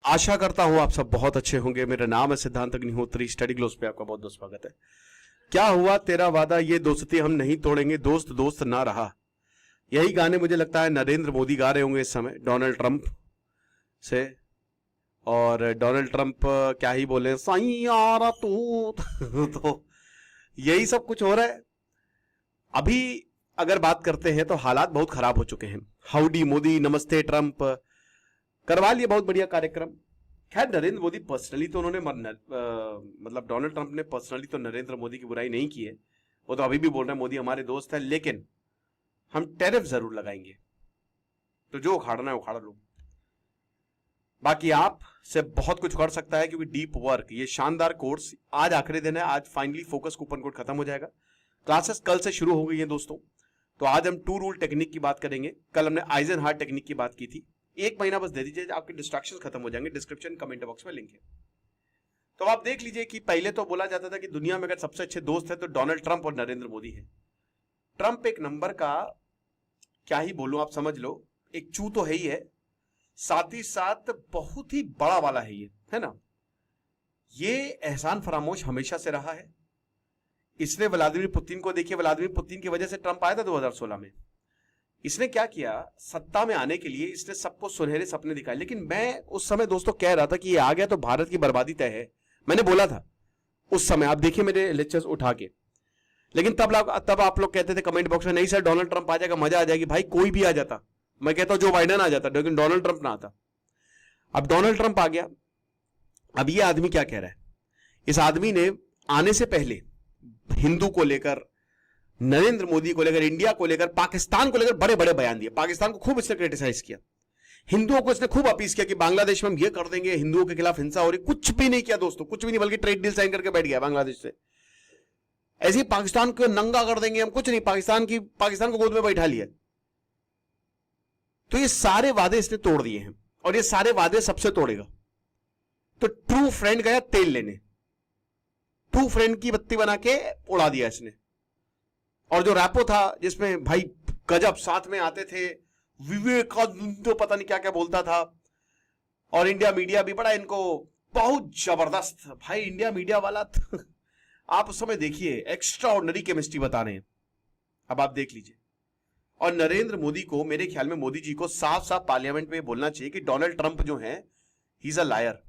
आशा करता हूं आप सब बहुत अच्छे होंगे। मेरा नाम है सिद्धांत अग्निहोत्री। स्टडी ग्लोस पे आपका बहुत बहुत स्वागत है। क्या हुआ तेरा वादा, ये दोस्ती हम नहीं तोड़ेंगे, दोस्त दोस्त ना रहा। यही गाने मुझे लगता है नरेंद्र मोदी गा रहे होंगे इस समय डोनाल्ड ट्रंप से। और डोनाल्ड ट्रंप क्या ही बोले, सैयारा तू तो यही सब कुछ हो रहा है अभी। अगर बात करते हैं तो हालात बहुत खराब हो चुके हैं। हाउडी मोदी, नमस्ते ट्रंप करवा लिए, बहुत बढ़िया कार्यक्रम। खैर नरेंद्र मोदी पर्सनली तो उन्होंने मतलब डोनाल्ड ट्रंप ने पर्सनली तो नरेंद्र मोदी की बुराई नहीं की है। वो तो अभी भी बोल रहे हैं मोदी हमारे दोस्त है, लेकिन हम टैरिफ जरूर लगाएंगे, तो जो उखाड़ना है उखाड़ लो। बाकी आप से बहुत कुछ कर सकता है, क्योंकि डीप वर्क, ये शानदार कोर्स आज आखिरी दिन है। आज फाइनली फोकस कूपन कोड खत्म हो जाएगा। क्लासेस कल से शुरू हो गई है दोस्तों। तो आज हम 2 रूल टेक्निक की बात करेंगे। कल हमने आइजनहार्ट टेक्निक की बात की थी। 1 महीना बस दे दीजिए, आपके डिस्ट्रैक्शंस खत्म हो जाएंगे। डिस्क्रिप्शन कमेंट बॉक्स में लिंक है। तो आप देख लीजिए कि पहले तो बोला जाता था कि दुनिया में अगर सबसे अच्छे दोस्त है तो डोनाल्ड ट्रंप और नरेंद्र मोदी है। ट्रंप एक नंबर का, क्या ही बोलूं, आप समझ लो, एक चू तो है ही है, साथ ही साथ बहुत ही बड़ा वाला है ये, है ना। ये एहसान फरामोश हमेशा से रहा है। इसने व्लादिमीर पुतिन को देखिए, व्लादिमीर पुतिन की वजह से ट्रंप आया था 2016 में। इसने क्या किया, सत्ता में आने के लिए इसने सबको सुनहरे सपने दिखाए। लेकिन मैं उस समय दोस्तों कह रहा था कि ये आ गया तो भारत की बर्बादी तय है। मैंने बोला था उस समय, आप देखिए मेरे लेक्चर्स उठा के। लेकिन तब आप लोग कहते थे कमेंट बॉक्स में, नहीं सर डोनाल्ड ट्रंप आ जाएगा, मजा आ जाएगी। भाई कोई भी आ जाता, मैं कहता हूं जो बाइडेन आ जाता, लेकिन डोनाल्ड ट्रंप ना आता। अब डोनाल्ड ट्रंप आ गया। अब ये आदमी क्या कह रहा है, इस आदमी ने आने से पहले हिंदू को लेकर, नरेंद्र मोदी को लेकर, इंडिया को लेकर, पाकिस्तान को लेकर बड़े बड़े बयान दिए। पाकिस्तान को खूब इसने क्रिटिसाइज किया। हिंदुओं को इसने खूब अपील किया कि बांग्लादेश में हम ये कर देंगे, हिंदुओं के खिलाफ हिंसा हो रही। कुछ भी नहीं किया दोस्तों, कुछ भी नहीं, बल्कि ट्रेड डील साइन करके बैठ गया बांग्लादेश से। ऐसे ही पाकिस्तान को नंगा कर देंगे हम, कुछ नहीं, पाकिस्तान को गोद में बैठा लिया। तो ये सारे वादे इसने तोड़ दिए हैं, और ये सारे वादे सबसे तोड़ेगा। तो ट्रू फ्रेंड गया तेल लेने, ट्रू फ्रेंड की बत्ती बना के उड़ा दिया इसने। और जो रैपो था जिसमें भाई गजब साथ में आते थे, विवेकानंद तो पता नहीं क्या क्या बोलता था, और इंडिया मीडिया भी बड़ा इनको बहुत जबरदस्त। भाई इंडिया मीडिया वाला आप उस समय देखिए एक्स्ट्रा ऑर्डिनरी केमिस्ट्री बता रहे हैं। अब आप देख लीजिए। और नरेंद्र मोदी को, मेरे ख्याल में मोदी जी को साफ साफ पार्लियामेंट में बोलना चाहिए कि डोनाल्ड ट्रंप जो है ही इज अ लायर।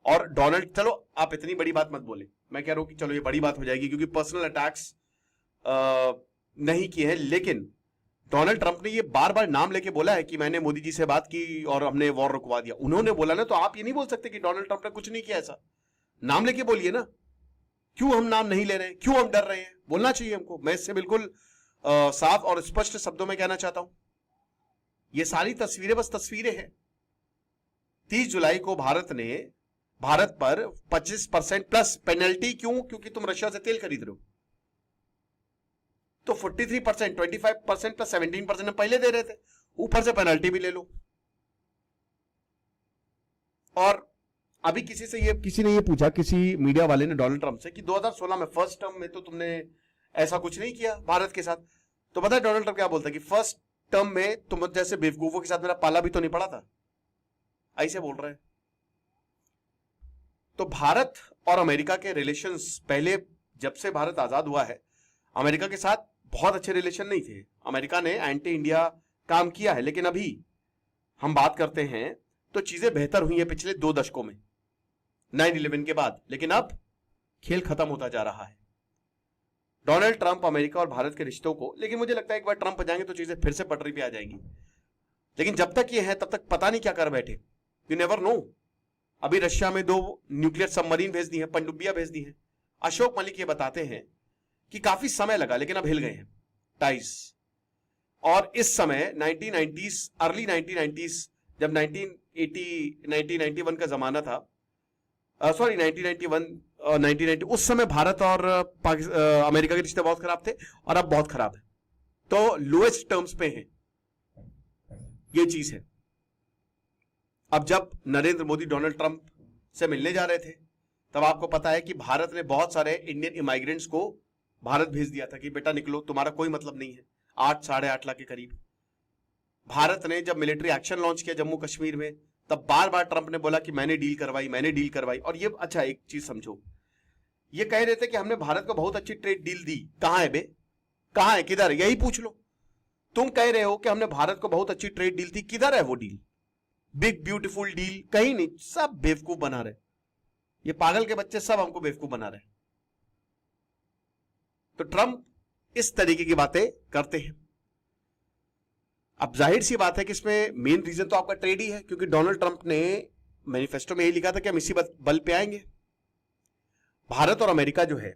और डोनाल्ड, चलो आप इतनी बड़ी बात मत बोले, मैं कह रहा हूं कि चलो ये बड़ी बात हो जाएगी क्योंकि पर्सनल अटैक्स नहीं किए हैं। लेकिन डोनाल्ड ट्रंप ने ये बार बार नाम लेके बोला है कि मैंने मोदी जी से बात की और हमने वॉर रुकवा दिया। उन्होंने बोला ना, तो आप ये नहीं बोल सकते कि डोनाल्ड ट्रंप ने कुछ नहीं किया। ऐसा नाम लेके बोलिए ना। क्यों हम नाम नहीं ले रहे हैं, क्यों हम डर रहे हैं? बोलना चाहिए हमको। मैं इससे बिल्कुल साफ और स्पष्ट शब्दों में कहना चाहता हूं, ये सारी तस्वीरें बस तस्वीरें हैं। 30 जुलाई को भारत पर 25% प्लस पेनल्टी। क्यों? क्योंकि तुम रशिया से तेल खरीद रहे हो। तो 43%, 25% प्लस 17% पहले दे रहे थे, ऊपर से पेनल्टी भी ले लो। और अभी किसी ने ये पूछा, किसी मीडिया वाले ने डोनाल्ड ट्रंप से कि 2016 में फर्स्ट टर्म में तो तुमने ऐसा कुछ नहीं किया भारत के साथ। तो पता है डोनाल्ड ट्रंप क्या बोलता है कि फर्स्ट टर्म में तुम जैसे बेवकूफों के साथ मेरा पाला भी तो नहीं पड़ा था। ऐसे बोल रहे हैं। तो भारत और अमेरिका के रिलेशंस पहले, जब से भारत आजाद हुआ है, अमेरिका के साथ बहुत अच्छे रिलेशन नहीं थे। अमेरिका ने एंटी इंडिया काम किया है। लेकिन अभी हम बात करते हैं तो चीजें बेहतर हुई हैं पिछले 2 दशकों में, 9/11 के बाद। लेकिन अब खेल खत्म होता जा रहा है। डोनाल्ड ट्रंप अमेरिका और भारत के रिश्तों को, लेकिन मुझे लगता है एक बार ट्रंप जाएंगे तो चीजें फिर से पटरी पे आ जाएंगी। लेकिन जब तक ये है तब तक पता नहीं क्या कर बैठे, यू नेवर नो। अभी रशिया में 2 न्यूक्लियर सबमरीन भेज दी है, पनडुब्बियां भेज दी है। अशोक मलिक ये बताते हैं कि काफी समय लगा, लेकिन अब हिल गए हैं टाइज। और इस समय 1990s, अर्ली 1990s, जब 1991 का जमाना था, सॉरी 1990, उस समय भारत और अमेरिका के रिश्ते बहुत खराब थे, और अब बहुत खराब है। तो लोएस्ट टर्म्स पे हैं, ये चीज है। अब जब नरेंद्र मोदी डोनाल्ड ट्रंप से मिलने जा रहे थे, तब आपको पता है कि भारत ने बहुत सारे इंडियन इमाइग्रेंट्स को भारत भेज दिया था कि बेटा निकलो, तुम्हारा कोई मतलब नहीं है। 8 साढ़े 8 लाख के करीब। भारत ने जब मिलिट्री एक्शन लॉन्च किया जम्मू कश्मीर में, तब बार बार ट्रंप ने बोला कि मैंने डील करवाई। और ये अच्छा एक चीज समझो, ये कह रहे थे कि हमने भारत को बहुत अच्छी ट्रेड डील दी। कहां है बे, कहां है, किधर, यही पूछ लो। तुम कह रहे हो कि हमने भारत को बहुत अच्छी ट्रेड डील दी, किधर है वो डील, बिग ब्यूटीफुल डील, कहीं नहीं। सब बेवकूफ बना रहे, ये पागल के बच्चे सब हमको बेवकूफ बना रहे। तो ट्रंप इस तरीके की बातें करते हैं। अब जाहिर सी बात है कि इसमें मेन रीजन तो आपका ट्रेड ही है, क्योंकि डोनाल्ड ट्रंप ने मैनिफेस्टो में यही लिखा था कि हम इसी बल पे आएंगे। भारत और अमेरिका जो है,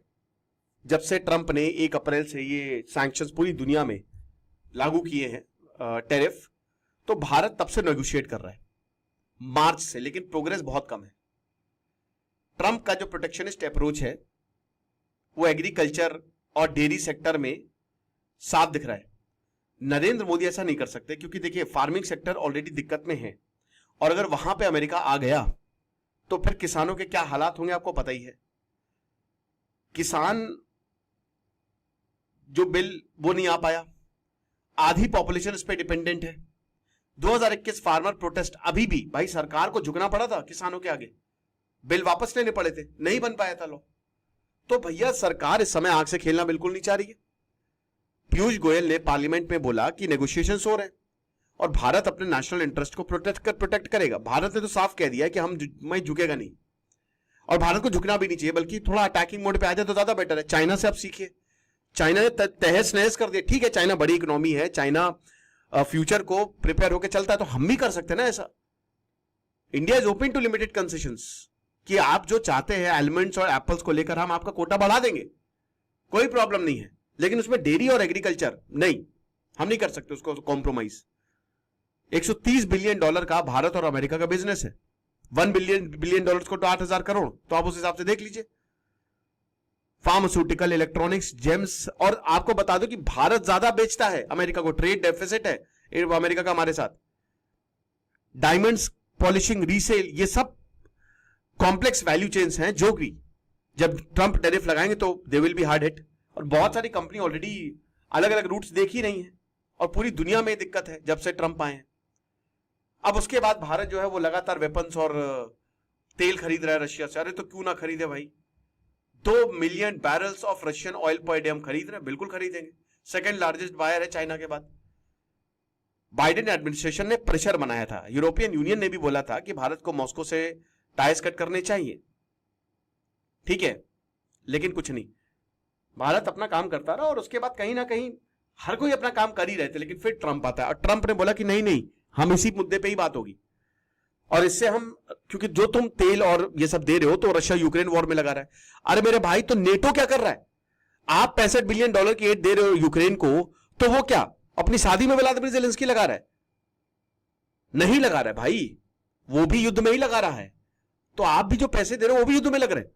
जब से ट्रंप ने 1 अप्रैल से ये सैंक्शंस पूरी दुनिया में लागू किए हैं, टैरिफ, तो भारत तब से नेगोशिएट कर रहा है मार्च से, लेकिन प्रोग्रेस बहुत कम है। ट्रंप का जो प्रोटेक्शनिस्ट अप्रोच है वो एग्रीकल्चर और डेयरी सेक्टर में साफ दिख रहा है। नरेंद्र मोदी ऐसा नहीं कर सकते, क्योंकि देखिए फार्मिंग सेक्टर ऑलरेडी दिक्कत में है, और अगर वहां पे अमेरिका आ गया तो फिर किसानों के क्या हालात होंगे आपको पता ही है। किसान जो बिल वो नहीं आ पाया, आधी पॉपुलेशन इस पे डिपेंडेंट है। 2021 फार्मर प्रोटेस्ट, अभी भी भाई सरकार को झुकना पड़ा था किसानों के आगे, बिल वापस लेने पड़े थे, नहीं बन पाया था लॉ। तो भैया सरकार इस समय आंख से खेलना बिल्कुल नहीं चाह रही है। पीयूष गोयल ने पार्लियामेंट में बोला कि नेगोशिएशंस हो रहे हैं और भारत अपने नेशनल इंटरेस्ट को प्रोटेक्ट करेगा। भारत ने तो साफ कह दिया है कि मैं झुकेगा नहीं, और भारत को झुकना भी नहीं चाहिए, बल्कि थोड़ा अटैकिंग मोड पे आ जाए तो ज्यादा बेटर है। चाइना से आप सीखिए, चाइना ने तहस नहस कर दिया। ठीक है, चाइना बड़ी इकोनॉमी है, चाइना फ्यूचर को प्रिपेयर होकर चलता है, तो हम भी कर सकते हैं ना ऐसा। India is open to limited concessions, कि आप जो चाहते हैं एलिमेंट्स और एप्पल्स को लेकर हम आपका कोटा बढ़ा देंगे, कोई प्रॉब्लम नहीं है, लेकिन उसमें डेयरी और एग्रीकल्चर नहीं, हम नहीं कर सकते उसको कॉम्प्रोमाइज। $130 बिलियन का भारत और अमेरिका का बिजनेस है। $1 बिलियन को तो 8,000 करोड़, तो आप उस हिसाब से देख लीजिए। फार्मास्यूटिकल, इलेक्ट्रॉनिक्स, जेम्स, और आपको बता दो कि भारत ज्यादा बेचता है अमेरिका को, ट्रेड डेफिसिट है अमेरिका का हमारे साथ। डायमंड्स, पॉलिशिंग, रीसेल, ये सब कॉम्प्लेक्स वैल्यू चेन्स हैं, जो भी जब ट्रंप टैरिफ लगाएंगे तो they will be hard hit. और बहुत सारी कंपनी ऑलरेडी अलग अलग रूट्स देख ही रही हैं, और पूरी दुनिया में दिक्कत है जब से ट्रंप आए हैं। अब उसके बाद भारत जो है वो लगातार वेपन्स और तेल खरीद रहा है रशिया से। अरे तो क्यों ना खरीदे भाई, 2 million barrels of Russian oil per day हम खरीद रहे हैं, बिल्कुल खरीदेंगे। सेकंड लार्जेस्ट बायर है चाइना के बाद। बाइडेन एडमिनिस्ट्रेशन ने प्रेशर बनाया था, यूरोपियन यूनियन ने भी बोला था कि भारत को मॉस्को से टाइज कट करने चाहिए, ठीक है, लेकिन कुछ नहीं, भारत अपना काम करता रहा। और उसके बाद कहीं ना कहीं हर कोई अपना काम कर ही रहे थे, लेकिन फिर ट्रंप आता है और ट्रंप ने बोला कि नहीं नहीं, हम इसी मुद्दे पे ही बात होगी, और इससे हम, क्योंकि जो तुम तेल और ये सब दे रहे हो तो रशिया यूक्रेन वॉर में लगा रहा है। अरे मेरे भाई, तो नेटो क्या कर रहा है? आप $65 बिलियन की एड दे रहे हो यूक्रेन को, तो वो क्या अपनी शादी में व्लादिमीर ज़ेलेंस्की लगा रहा है? नहीं लगा रहा है भाई, वो भी युद्ध में ही लगा रहा है। तो आप भी जो पैसे दे रहे हो वो भी युद्ध में लग रहे हैं।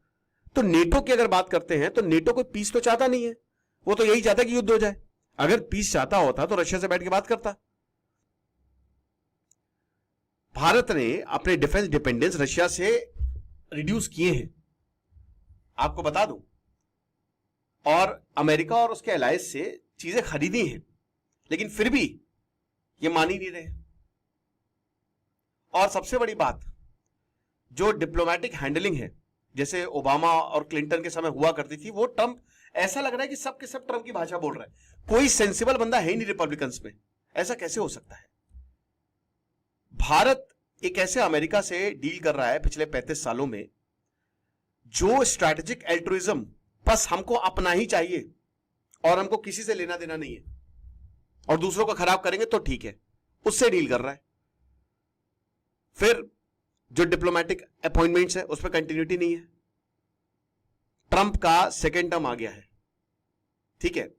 तो नेटो की अगर बात करते हैं तो नेटो कोई पीस तो चाहता नहीं है, वो तो यही चाहता है कि युद्ध हो जाए। अगर पीस चाहता होता तो रशिया से बैठ के बात करता। भारत ने अपने डिफेंस डिपेंडेंस रशिया से रिड्यूस किए हैं, आपको बता दूं, और अमेरिका और उसके अलायंस से चीजें खरीदी हैं, लेकिन फिर भी ये मान ही नहीं रहे। और सबसे बड़ी बात, जो डिप्लोमेटिक हैंडलिंग है, जैसे ओबामा और क्लिंटन के समय हुआ करती थी, वो ट्रंप, ऐसा लग रहा है कि सब के सब ट्रंप की भाषा बोल रहा है। कोई सेंसिबल बंदा है ही नहीं रिपब्लिकन्स में, ऐसा कैसे हो सकता है? भारत एक ऐसे अमेरिका से डील कर रहा है पिछले 35 सालों में, जो स्ट्रैटेजिक एल्ट्रुइज्म, बस हमको अपना ही चाहिए और हमको किसी से लेना देना नहीं है, और दूसरों को खराब करेंगे तो ठीक है, उससे डील कर रहा है। फिर जो डिप्लोमेटिक अपॉइंटमेंट्स है उस पर कंटिन्यूटी नहीं है। ट्रंप का सेकेंड टर्म आ गया है, ठीक है,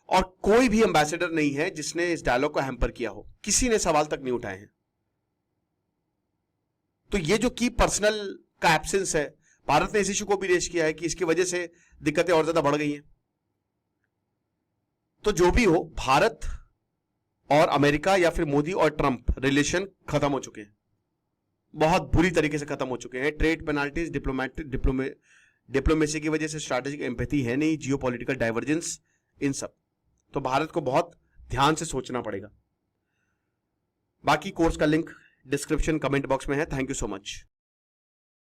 और कोई भी एम्बेसडर नहीं है जिसने इस डायलॉग को हैम्पर किया हो, किसी ने सवाल तक नहीं उठाए हैं। तो ये जो की पर्सनल का एब्सेंस है, भारत ने इस इशू को भी रेज किया है कि इसकी वजह से दिक्कतें और ज्यादा बढ़ गई हैं। तो जो भी हो, भारत और अमेरिका या फिर मोदी और ट्रंप रिलेशन खत्म हो चुके हैं, बहुत बुरी तरीके से खत्म हो चुके हैं। ट्रेड पेनाल्टीज, डिप्लोमेसी की वजह से स्ट्रैटेजिक एम्पैथी है नहीं, जियोपॉलिटिकल डाइवर्जेंस, इन सब। तो भारत को बहुत ध्यान से सोचना पड़ेगा। बाकी कोर्स का लिंक डिस्क्रिप्शन कमेंट बॉक्स में है। Thank you so much.